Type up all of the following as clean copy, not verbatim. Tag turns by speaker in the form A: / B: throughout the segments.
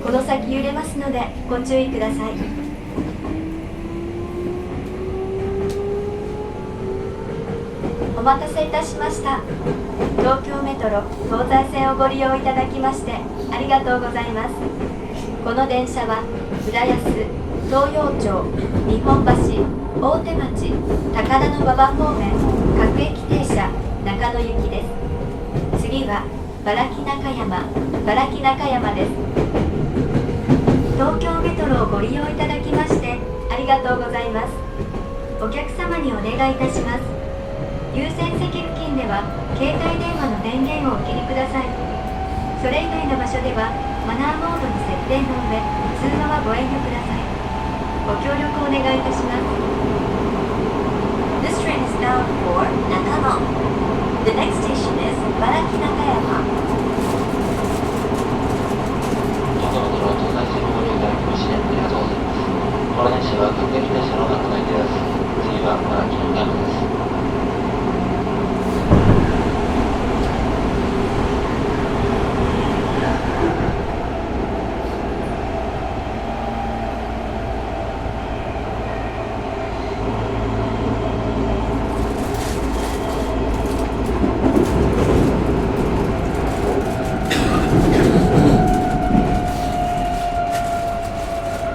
A: この先揺れますのでご注意ください。お待たせいたしました。東京メトロ東西線をご利用いただきましてありがとうございます。この電車は浦安、東陽町、日本橋、大手町、高田馬場方面各駅停車中野行きです。次は原木中山です。東京メトロをご利用いただきましてありがとうございます。お客様にお願いいたします。優先席付近では携帯電話の電源をお切りください。それ以外の場所ではマナーモードに設定の上、通話はご遠慮ください。ご協力お願いいたします。This train is bound for Nakano. The next station is 原木中山。
B: 東京メトロ東西線をご利用いただきましてありがとうございます。この電車は各駅停車の中野行きです。次は原木中山です。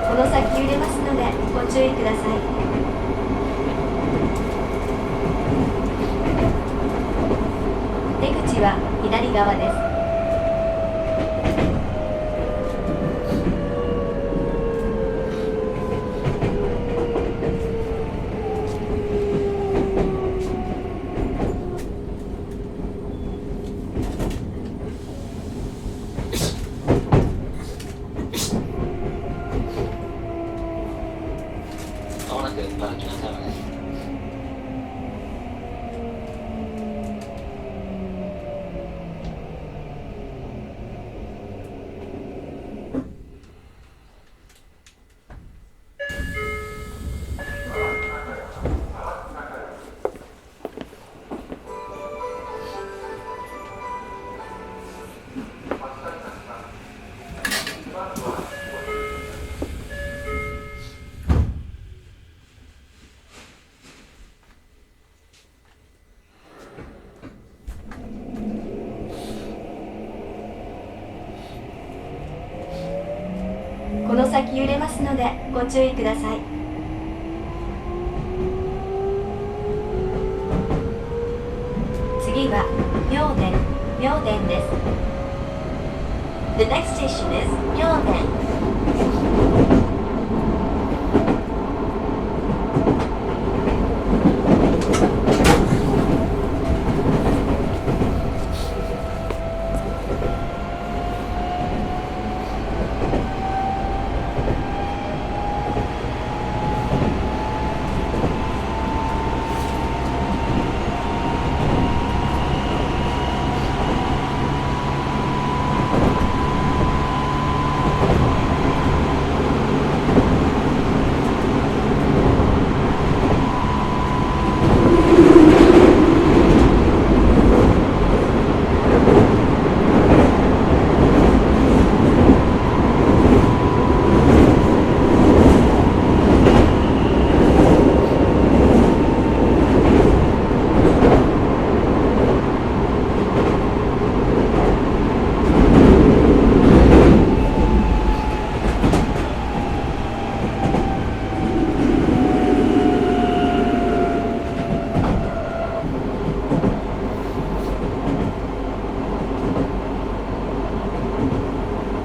A: この先揺れますのでご注意ください。出口は左側です。
B: まもなく原木中山です。
A: この先揺れますのでご注意ください。次は妙典です。The next station is 妙典。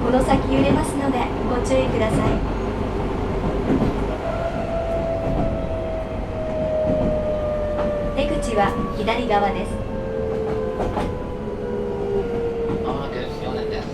A: この先揺れますのでご注意ください。出口は左側です。
B: まもなく妙典です。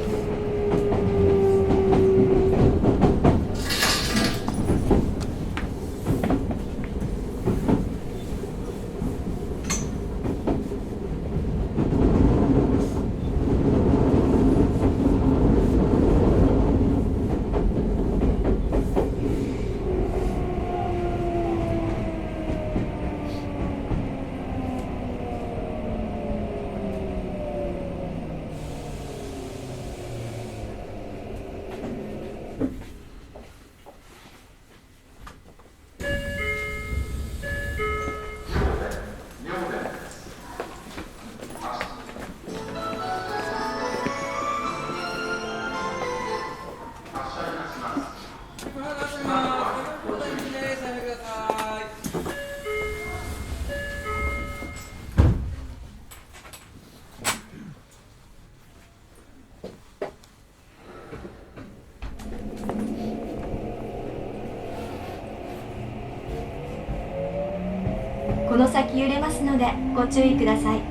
A: この先揺れますのでご注意ください。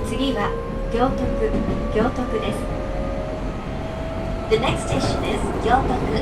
A: 次は行徳です。
C: The next station is Gyotoku.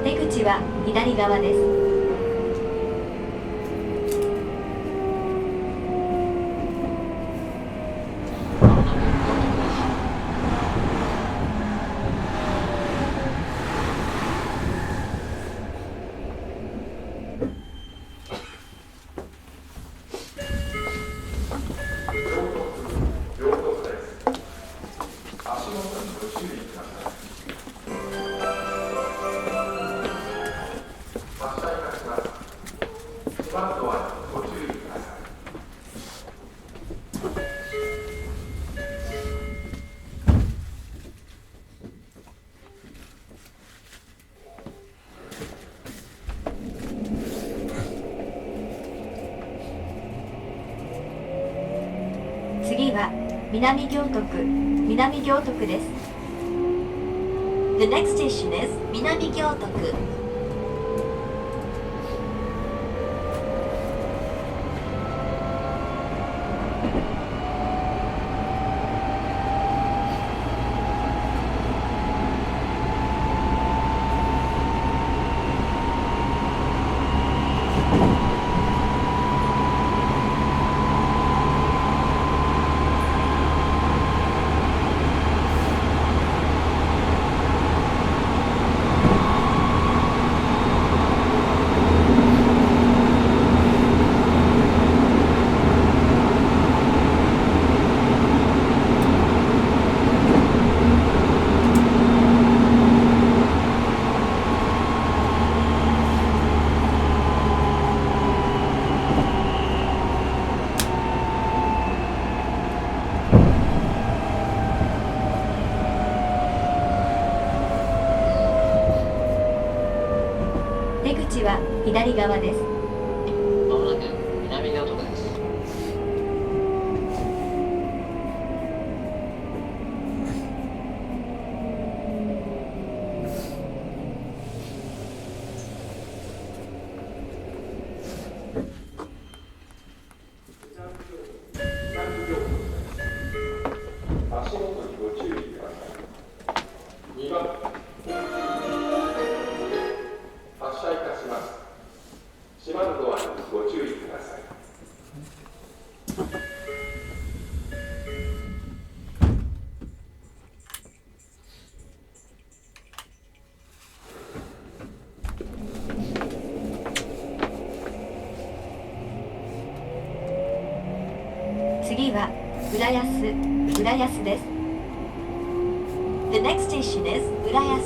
A: 出口は左側です。
B: まもなく行徳です。
A: 次は南行徳です。
C: The next station is 南行徳。
A: 出口は左側です。
B: まもなく南行徳です。
D: 足元にご注意ください。2番発車いたします。閉まるドアにご注意ください。
A: 次は浦安です。
C: The next station is 浦安。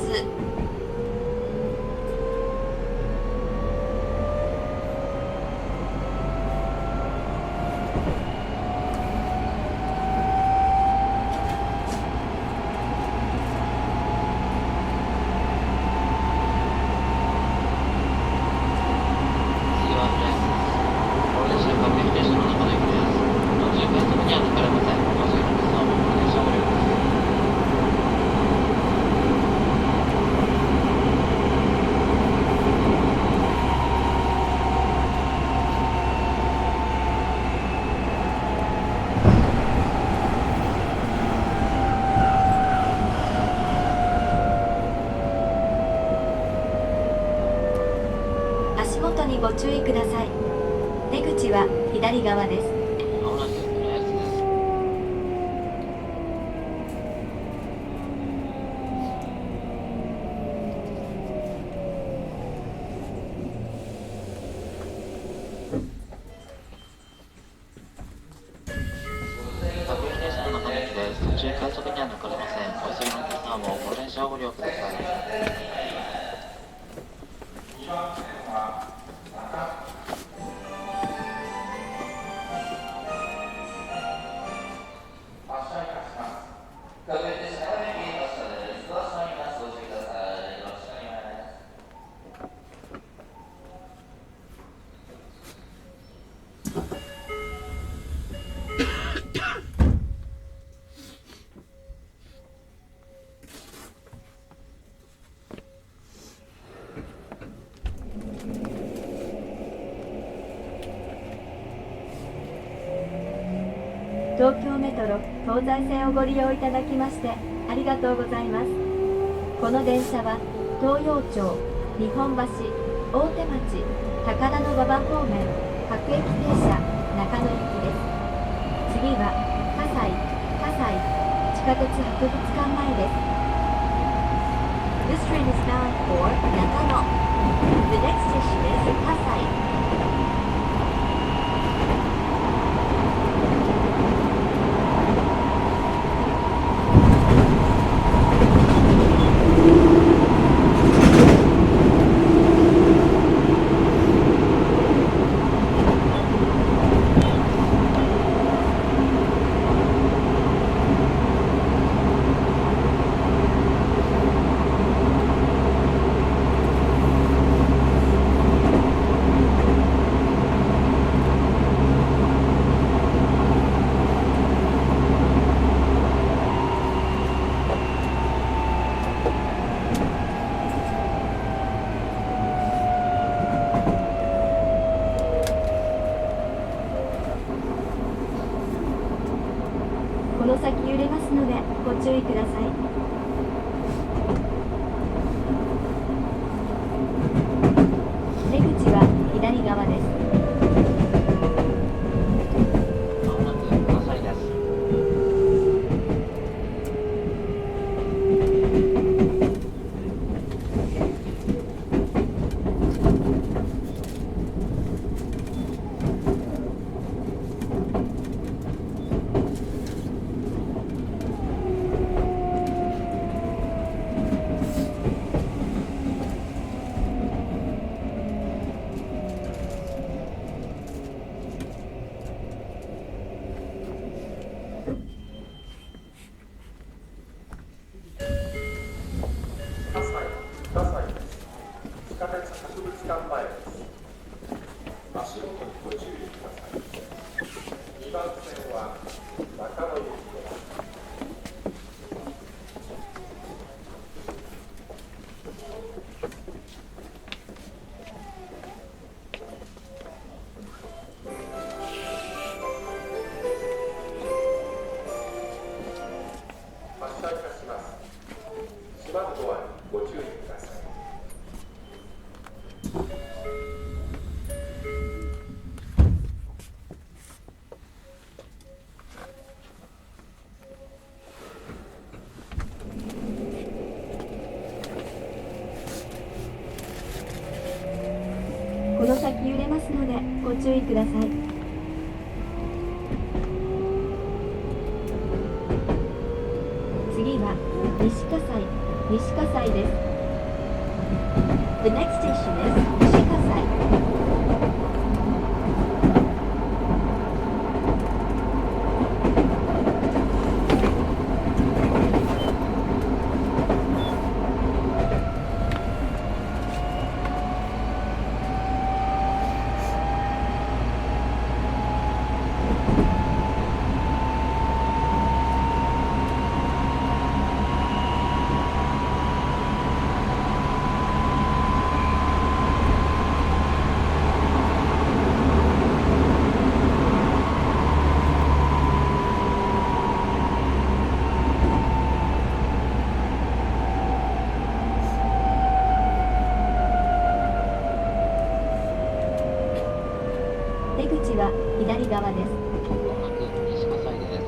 B: 次は浦安です。これでしか各駅停車の中の駅です。途中変速には抜かれません。お次の列はもう電車ご利用です。
A: 足元にご注意ください。出口は左左側です。
B: まもなく浦安です。各駅停車の中駅です。途中快速には抜かれません。お急ぎのお客様もこの電車をご利用ください。
A: 東京メトロ東西線をご利用いただきましてありがとうございます。この電車は東陽町、日本橋、大手町、高田馬場方面各駅停車中野行きです。次は葛西地下鉄博物館前です。
C: This train is bound for Nakano. The next station is Kasai.
A: この先揺れますのでご注意ください。出口は左側です。
B: まもなく葛西です。
D: 葛西です。地下鉄博物館前です。足元にご注意ください。2番線は中野行きです。発車いたします。閉まるドアにご注意ください。
A: この先揺れますのでご注意ください。次は西葛西です。
C: The next station is Nishikasai.
A: こ口は左側です。
B: まもなく西葛西です。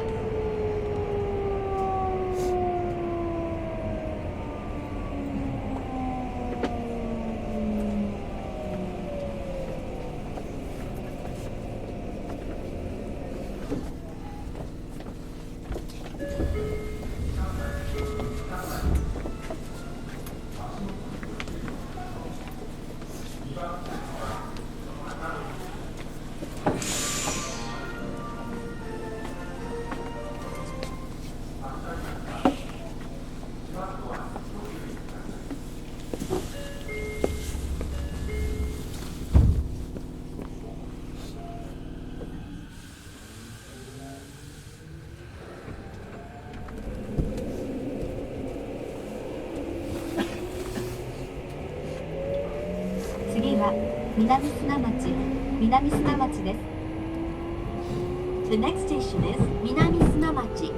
A: 次は南砂町です。
C: The next station is 南砂町。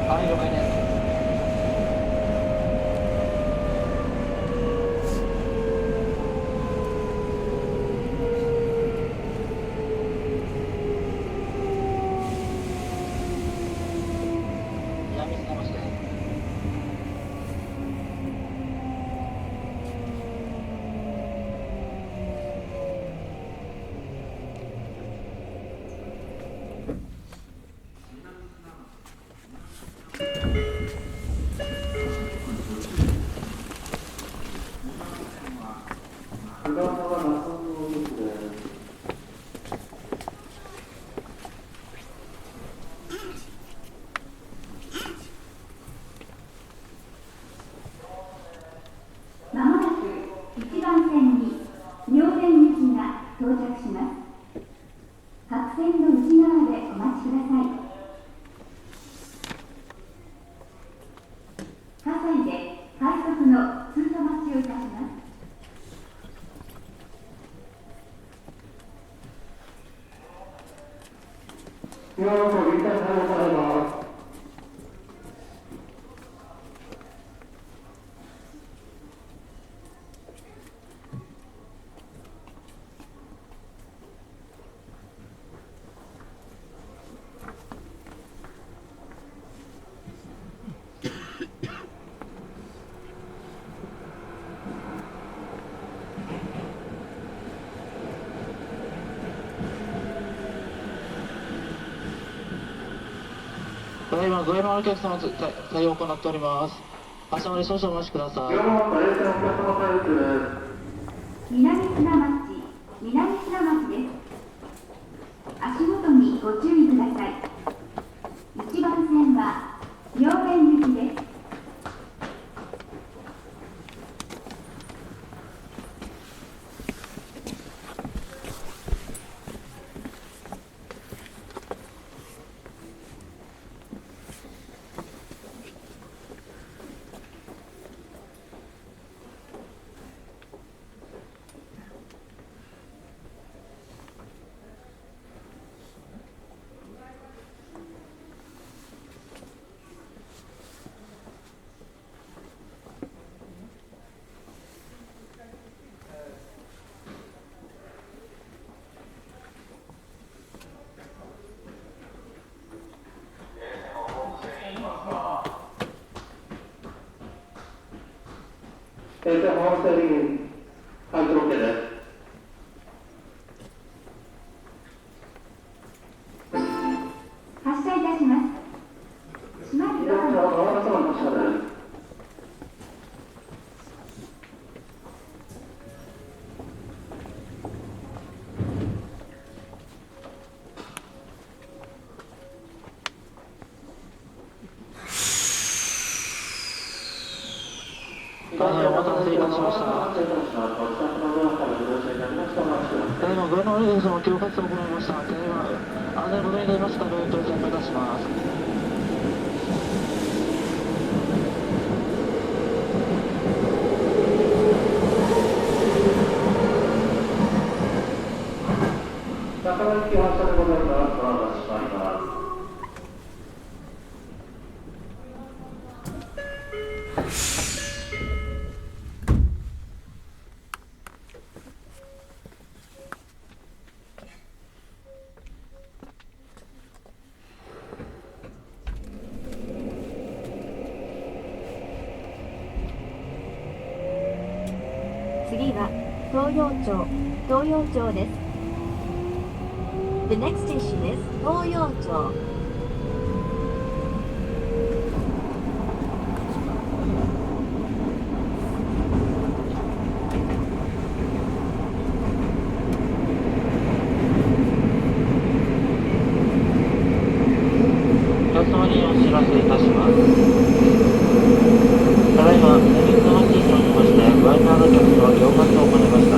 B: はい、了解です。南砂町です。
A: まもなく1番線に妙典行きが到着します。各線の内側でお待ちください。葛西で快速の通過待ちをいたします。
B: ただいまご山のお客様対応を行っております。発車まで少々お待ちください。
A: 南砂町です。足元にご注意ください。1番線は妙典行きです。
E: 本セリン回答 OK です。
F: 発車いたします。閉まるドアの
B: 大変お待たせいたしました。ただいまご覧のようにその強活動を行いました。ただいま安全ございますか、ご協力いたします。
E: 中野行き発車でございます。ドアが閉まります。
C: 次は東洋町です。The next station is 東洋町。
B: お客様にお知らせいたします。ただいま水沢市におりましてワイナーの客とは行活を行いました。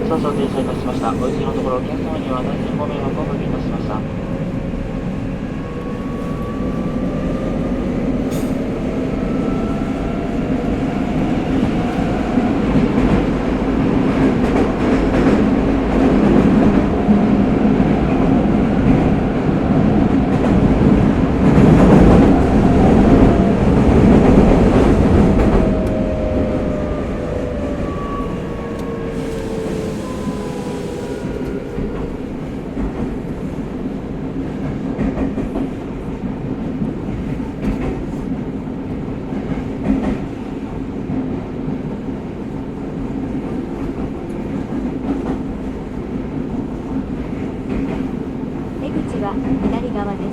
B: 少々停車いたしました。お急ぎのところお客様には大変ご迷惑をおかけいたしました。
C: 出口は左側です。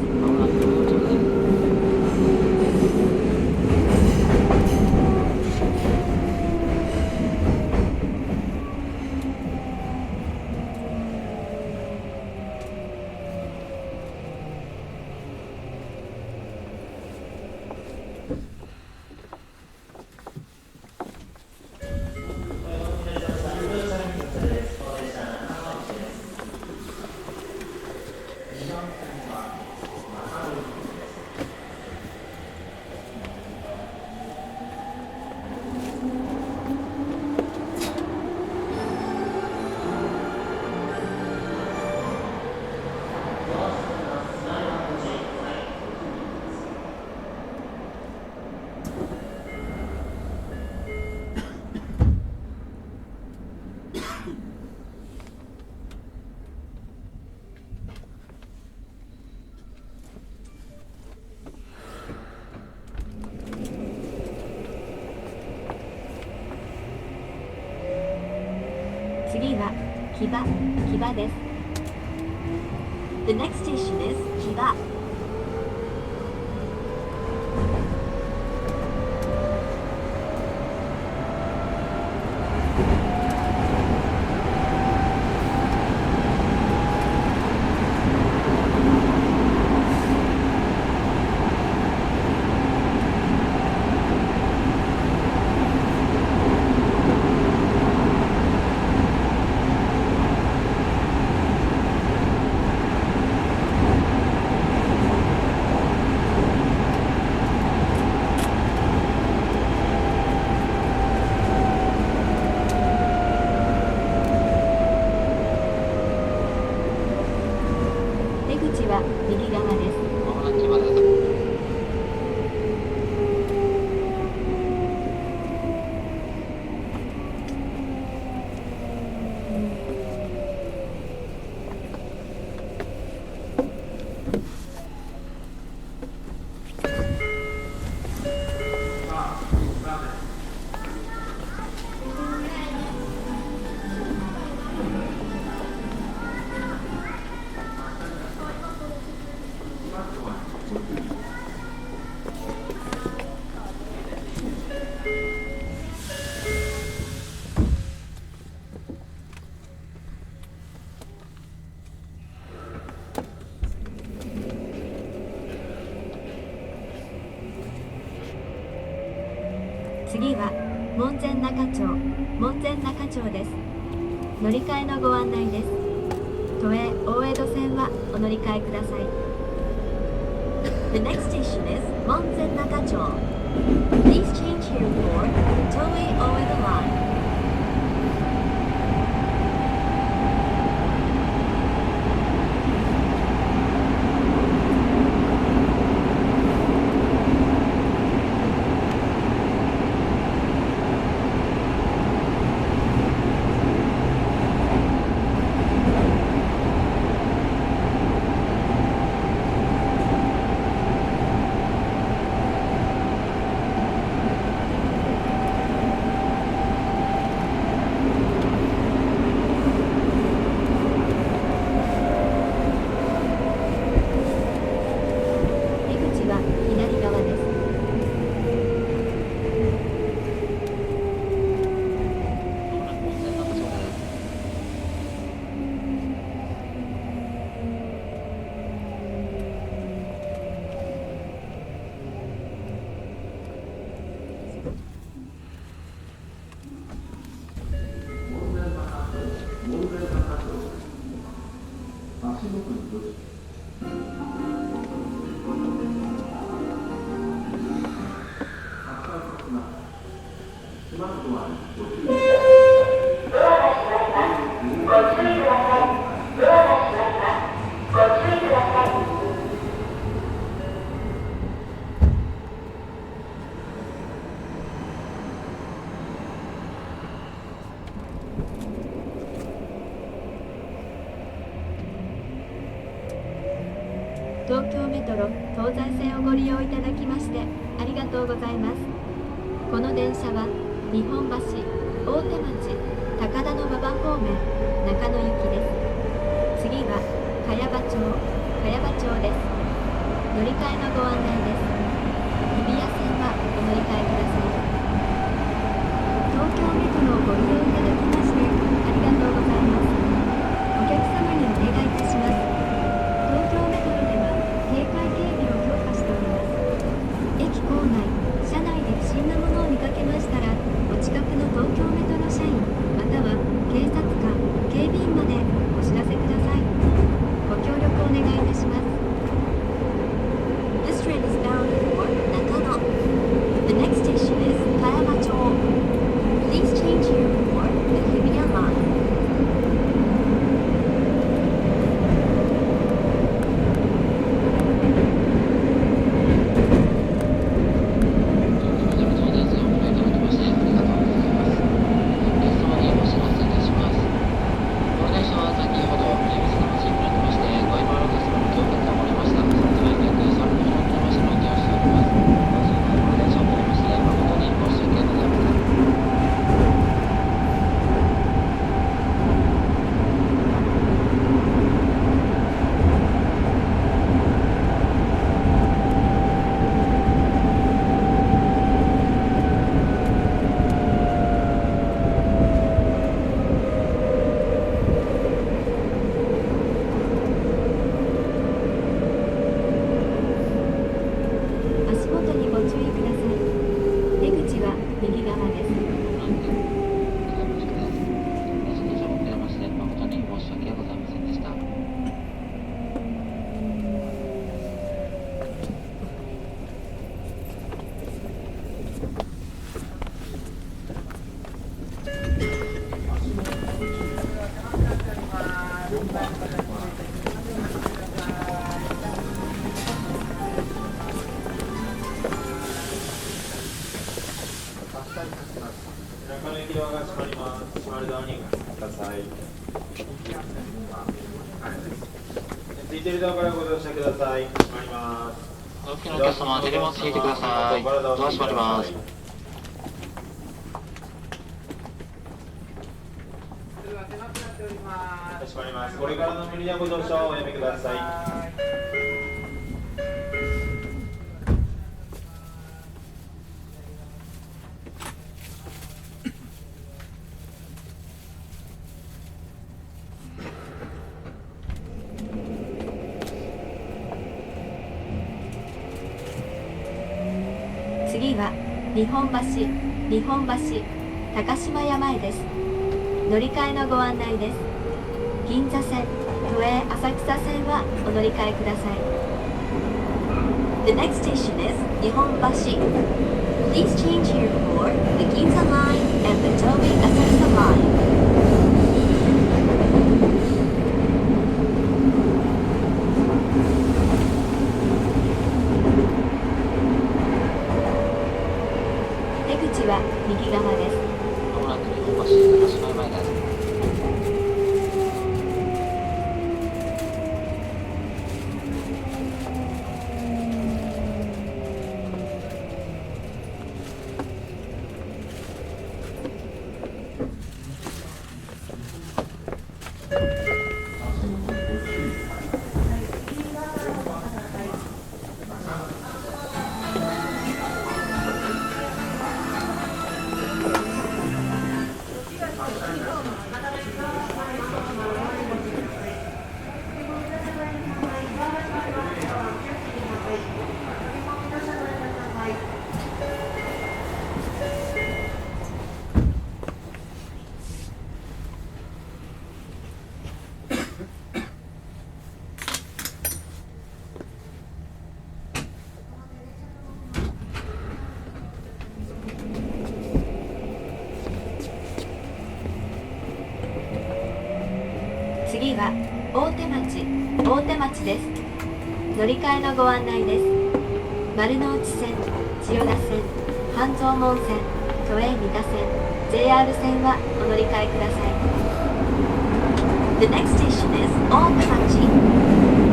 C: 次は木場です。The next station is 木場。
A: 次は門前仲町です。乗り換えのご案内です。都営大江戸線はお乗り換えください。
C: The next station is Monzen Nakacho. Please change here for Toei Oedo Line.
A: 東京メトロ東西線をご利用いただきましてありがとうございます。この電車は日本橋、大手町、高田馬場方面、中野行きです。次は茅場町です。乗り換えのご案内です。日比谷線はお乗り換えください。東京メトロをご利用いただきましてありがとうございます。お客様にお願いいたします。東京メトロでは警戒警備を強化しております。駅構内、車内で不審なものを見かけましたら、お近くの東京メトロ社員または警察官、警備員までお知らせください。ご協力お願いいたします。
C: This train is bound for Nakano. The next station is Kayabacho. Please change here for the Hibiya line.
A: 足元にご注意ください。出口は右側です。
B: 遅れまして誠に申し訳ございませんでした。
D: 中野行きドアが閉まります。閉まるドアにご注意ください。ついているドアからご乗車ください。閉まります。
B: お受けのお客様、手荷物引いてください。ドア閉まります。
D: 閉まります。これからの無理なご乗車をおやめください。
A: 次は日本橋、日本橋高島屋前です。乗り換えのご案内です。銀座線、都営浅草線はお乗り換えください。
C: The next station is Nihonbashi. Please change here for the Ginza Line and the Toei Asakusa Line.
A: 出口は右側です。
B: まもなく日本橋高島屋前です。
A: 次は大手町です。乗り換えのご案内です。丸の内線、千代田線、半蔵門線、都営三田線、JR 線はお乗り換えください。
C: The next station is Otemachi.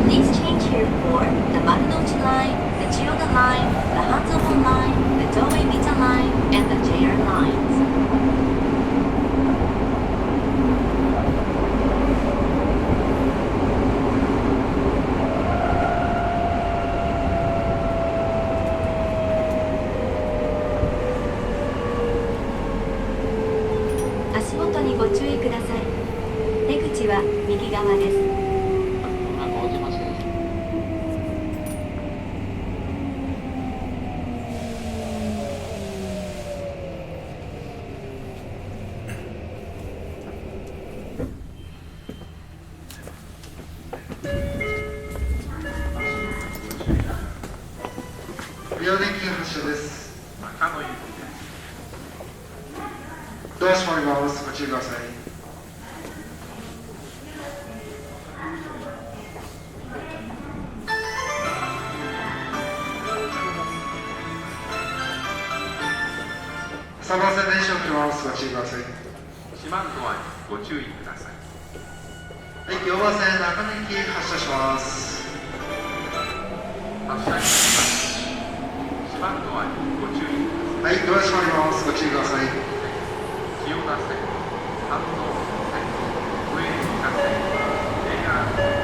C: Please change here for the Marunouchi Line, the Chiyoda Line, the Hanzomon Line, the Toei Mita Line, and the JR lines.
A: 足元にご注意ください。出口は右側です。
B: まもなく大手町です。
G: 不要電気発車です。
D: 中野行きです。
G: ドア閉まります。ご注意ください。3番線電車を切ります。ご注意ください。
D: 四万ドアにご注意ください。
G: はい、4番線中野行き発車します。
D: 発車いたします。四万ドアにご注意ください。
G: はい、ドア閉まります。ご注意ください。
D: 千代田線、半蔵門線、都営三田線、JR 線。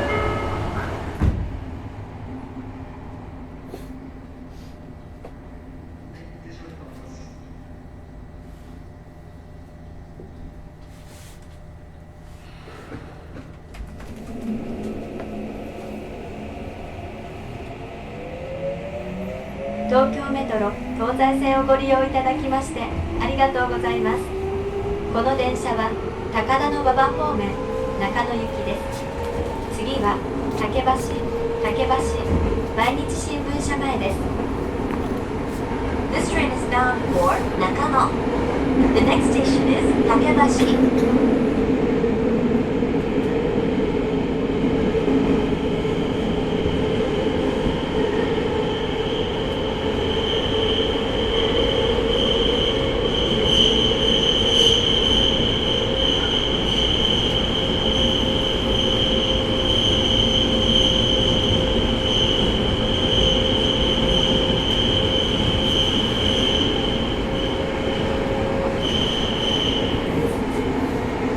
A: 東京メトロ東西線をご利用いただきましてありがとうございます。この電車は高田馬場方面中野行きです。次は竹橋毎日新聞社前です。
C: This train is bound for Nakano. The next station is Takebashi.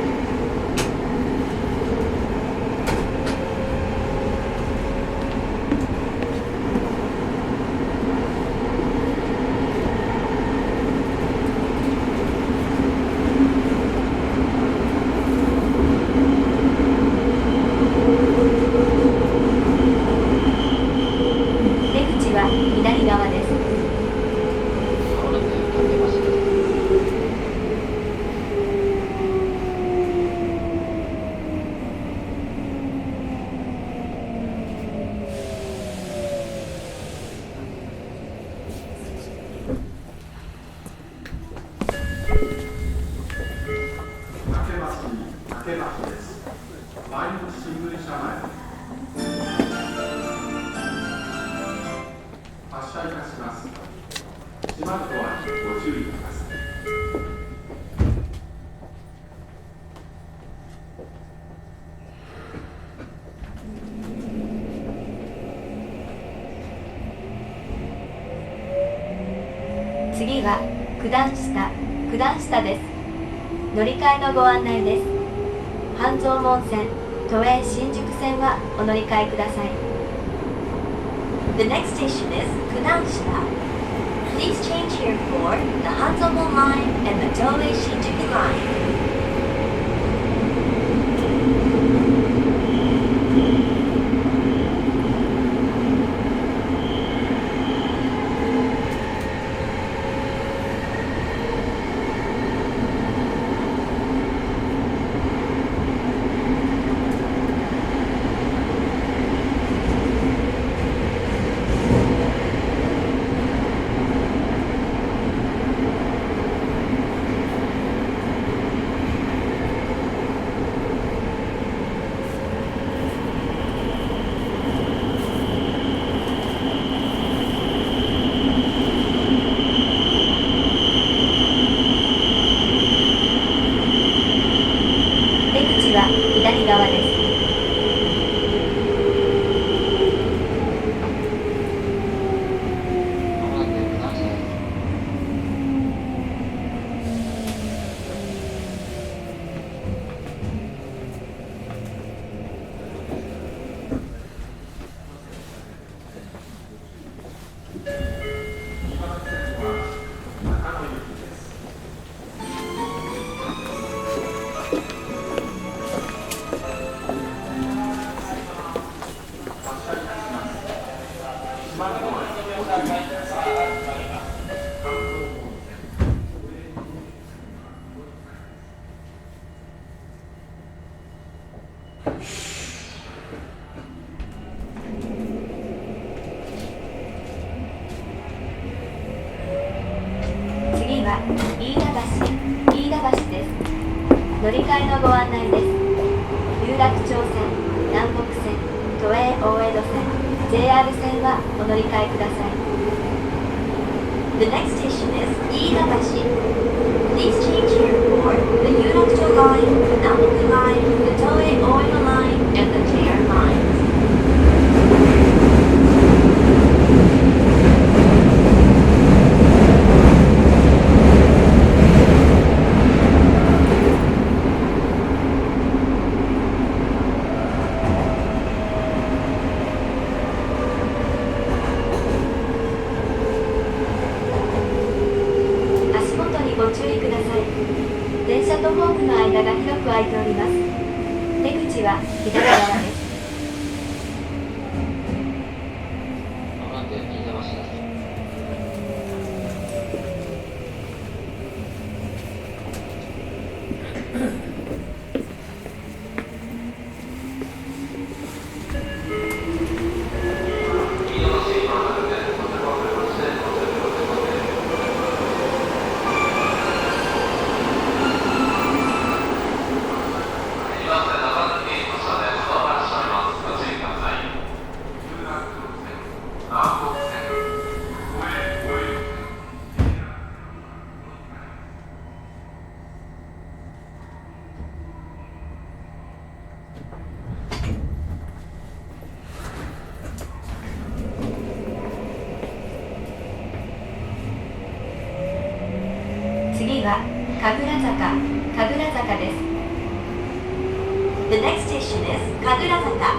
A: お
D: 車いたします。閉まるドアにご注意ください。
A: 次は九段下です。乗り換えのご案内です。半蔵門線、都営新宿線はお乗り換えください。
C: The next station is Kudanshita. Please change here for the Hanzomon line and the Toei Shinjuku line.
A: 左側です。次は飯田橋です。乗り換えのご案内です。有楽町線、南北線、都営大江戸線、JR 線はお乗り換えください。
C: The next station is Iidabashi. Please change here for the Yurakucho line, the Namboku line, the Toei Oedo line, and the JR lines.
A: ご注意ください。電車とホームの間が広く空いております。出口は左側です。
B: まもなく飯田橋です。
A: 次は神楽坂です。
C: The next station is Kagurazaka.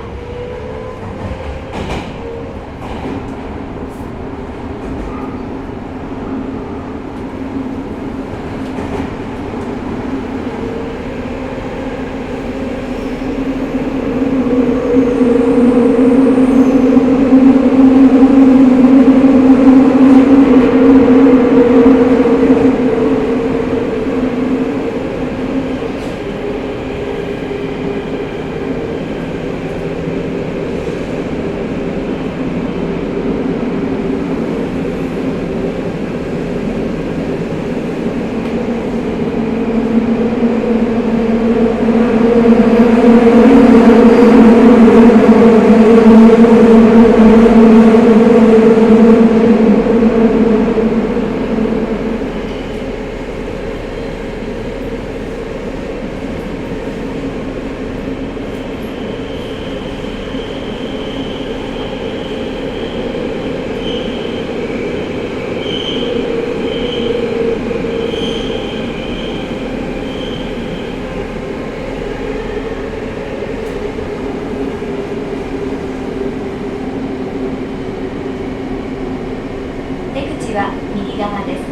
A: 口は右側です。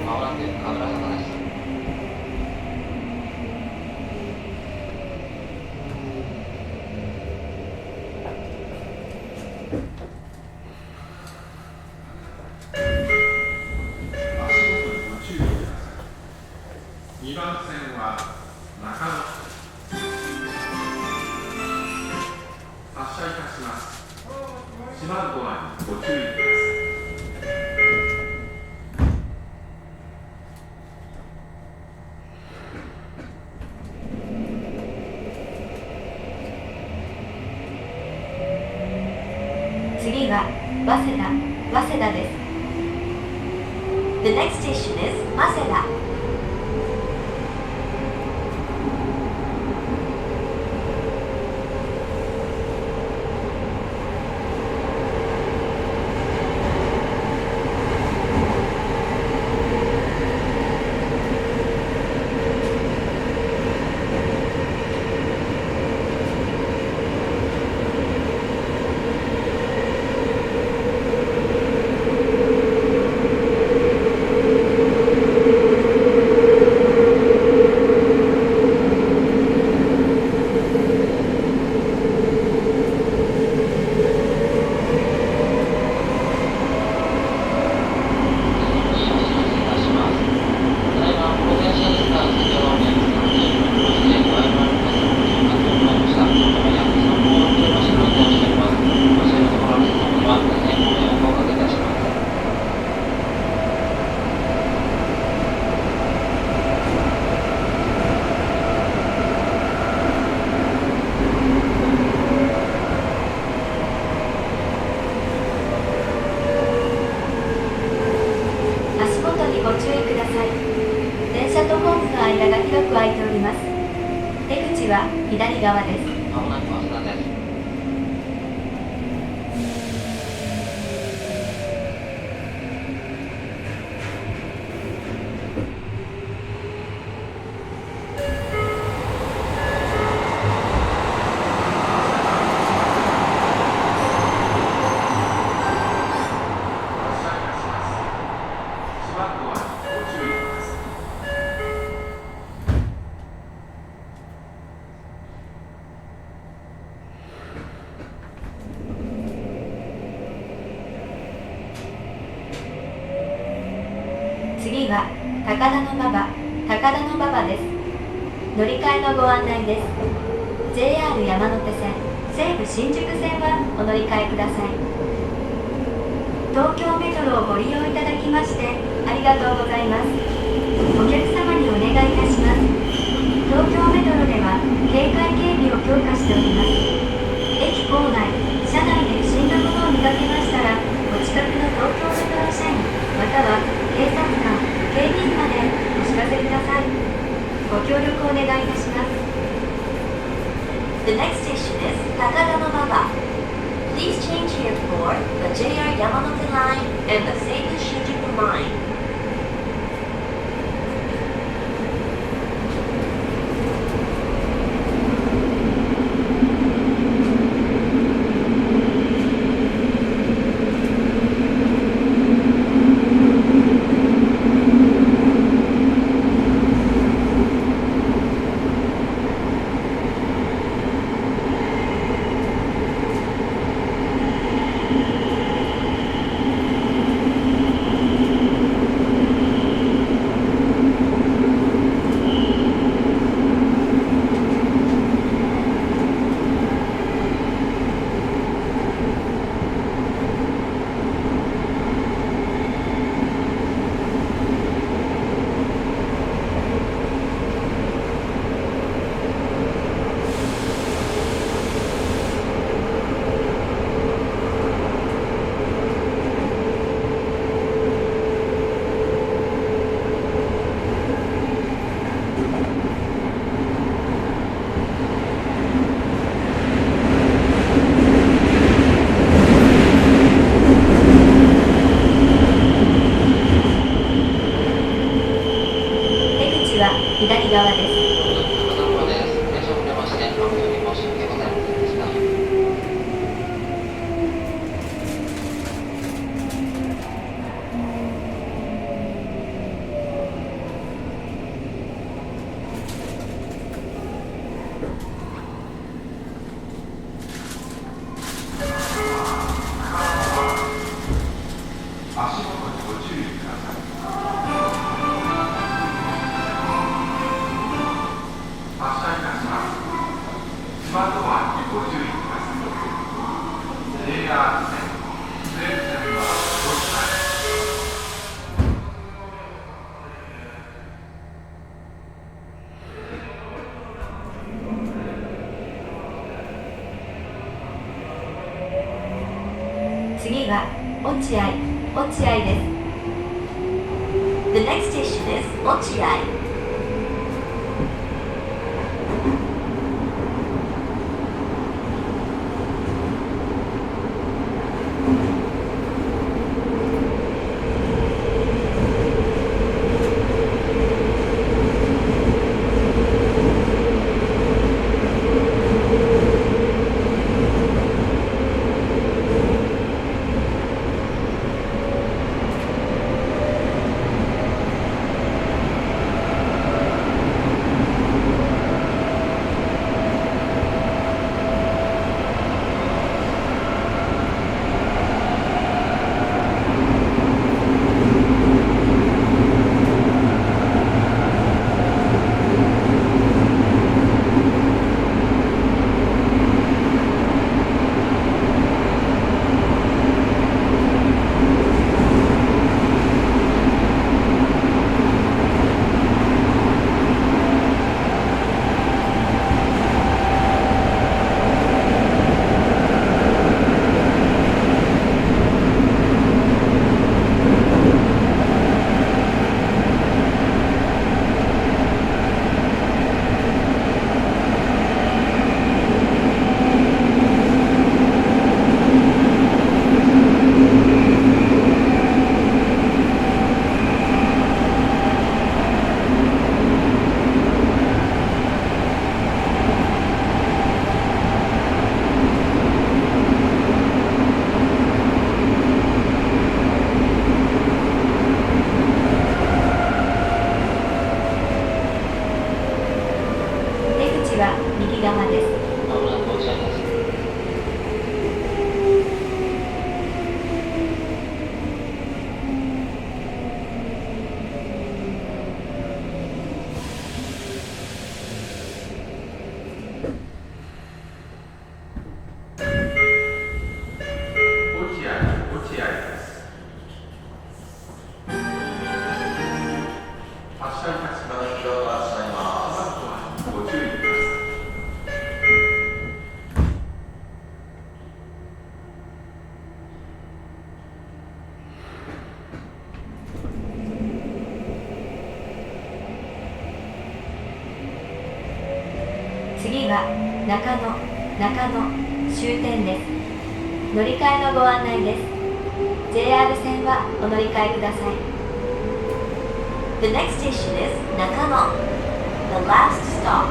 B: まもなく神楽坂です。
D: 足元にご注意ください。2番線は中野発車いたします。閉まるドアにご注意ください。
A: 次は早稲田です。
C: The next station is Maseda.
A: 左側です。
B: まもなく早稲田です。
A: 次は高田馬場です。乗り換えのご案内です。 JR 山手線、西武新宿線はお乗り換えください。東京メトロをご利用いただきましてありがとうございます。お客様にお願いいたします。東京メトロでは警戒警備を強化しております。駅構内、車内で不審なものを見かけましたら、お近くの東京メトロ社員または警察官、警備員までお知らせください。ご協力お願いいたします。
C: The next station is Takadanobaba. Please change here for the JR Yamanote line and the Seibu Shinjuku line.
A: 次は落合です。
C: The next station is Ochiai.
A: 右側です。
B: まもなく落合です。
D: 落合です。発車いたします。ご注意ください。
A: 次は中野終点です。乗り換えのご案内です。 JR 線はお乗り換えください。
C: The next station is Nakano. The last stop.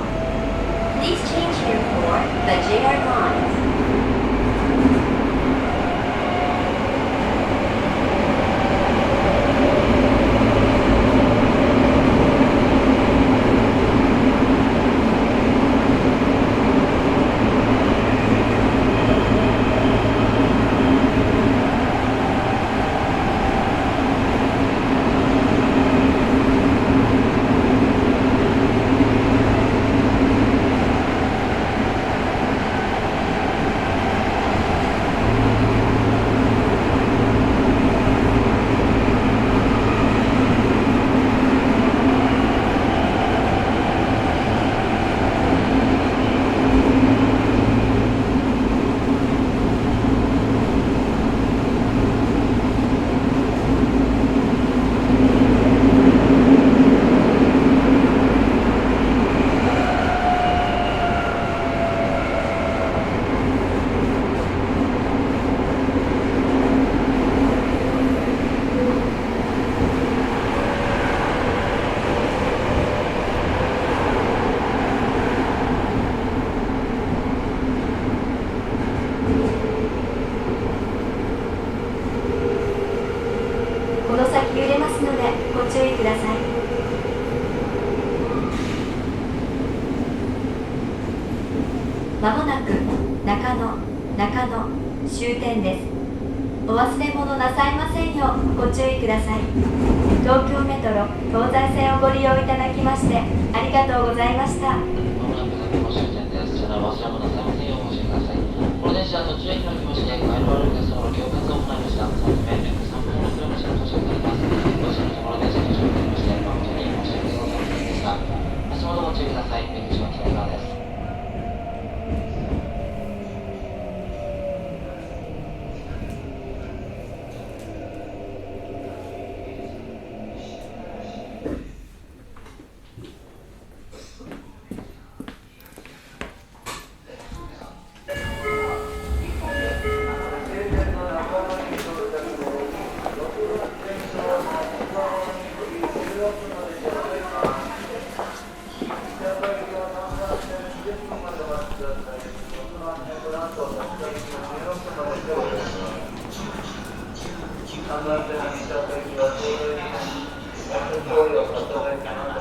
C: Please change here for the JR lines.
A: この先揺れますのでご注意ください。まもなく中野終点です。お忘れ物なさいませんようご注意ください。東京メトロ東西線をご利用いただきましてありがとうございました。
B: まもなく中野終点です。車内忘れ物なさいませんようご注意ください。この電車は途中駅の気持ちで帰る行為をさせてはならない。